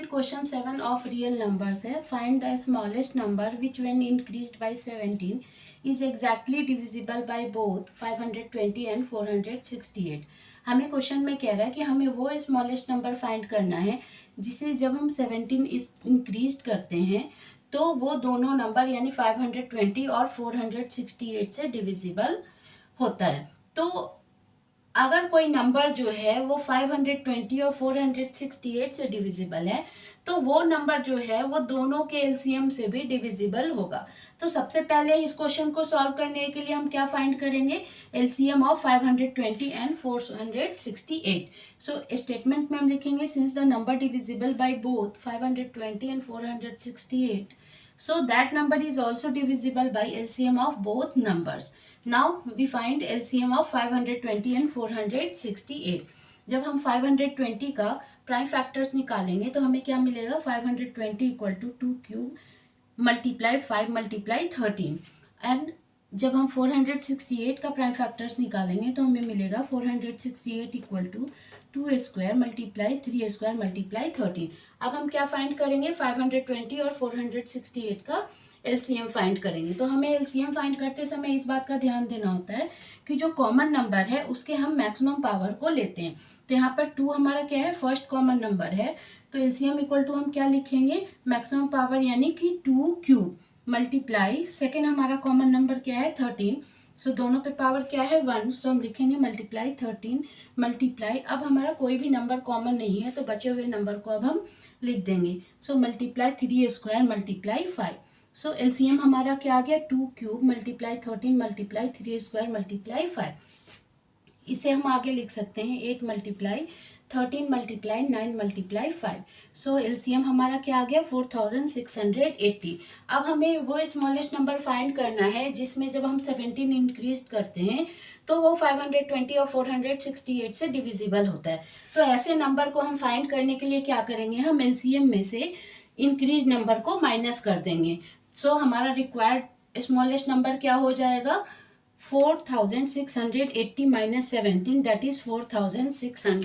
Question 7 of real numbers है. Find the smallest number which when increased by 17 is exactly divisible by both 520 and 468. हमें question में कह रहा है कि हमें वो स्मॉलेस्ट नंबर फाइंड करना है जिसे जब हम 17 इंक्रीज करते हैं तो वो दोनों नंबर यानी 520 और 468 से डिविजिबल होता है. तो अगर कोई नंबर जो है वो 520 और 468 से डिविजिबल है तो वो नंबर जो है वो दोनों के एलसीएम से भी डिविजिबल होगा. तो सबसे पहले इस क्वेश्चन को सॉल्व करने के लिए हम क्या फाइंड करेंगे, LCM of 520 and 468. So statement में हम लिखेंगे since the number divisible by both 520 and 468 so that number is also divisible by LCM of both numbers. Now we find LCM of 520 and 468. जब हम 520 का प्राइम फैक्टर्स निकालेंगे तो हमें क्या मिलेगा, 520 equal to 2 cube multiply 5 multiply 13. And जब हम 468 का प्राइम फैक्टर्स निकालेंगे तो हमें मिलेगा 468 equal to 2 square multiply 3 square multiply 13. अब हम क्या फाइंड करेंगे, 520 और 468 का एलसीएम फाइंड करेंगे. तो हमें एलसीएम फाइंड करते समय इस बात का ध्यान देना होता है कि जो कॉमन नंबर है उसके हम मैक्सिमम पावर को लेते हैं. तो यहाँ पर 2 हमारा क्या है, फर्स्ट कॉमन नंबर है. तो एलसीएम इक्वल टू हम क्या लिखेंगे, मैक्सिमम पावर यानी कि 2 क्यूब मल्टीप्लाई सेकेंड हमारा कॉमन नंबर क्या है 13. सो दोनों पे पावर क्या है 1. सो हम लिखेंगे मल्टीप्लाई 13 मल्टीप्लाई, अब हमारा कोई भी नंबर कॉमन नहीं है तो बचे हुए नंबर को अब हम लिख देंगे. So multiply 3 square multiply 5. सो एलसीएम हमारा क्या आ गया, 2 cube multiply 13 multiply 3 square multiply 5. इसे हम आगे लिख सकते हैं 8 मल्टीप्लाई 13 मल्टीप्लाई 9 मल्टीप्लाई 5. सो एलसीएम हमारा क्या आ गया 4680. अब हमें वो स्मॉलेस्ट नंबर फाइंड करना है जिसमें जब हम 17 इंक्रीज करते हैं तो वो 520 और 468 से डिविजिबल होता है. तो ऐसे नंबर को हम फाइंड करने के लिए क्या करेंगे, हम एलसीएम में से इंक्रीज नंबर को माइनस कर देंगे. सो हमारा रिक्वायर्ड स्मॉलेस्ट नंबर क्या हो जाएगा, 4680 माइनस 17 दैट इज 4600.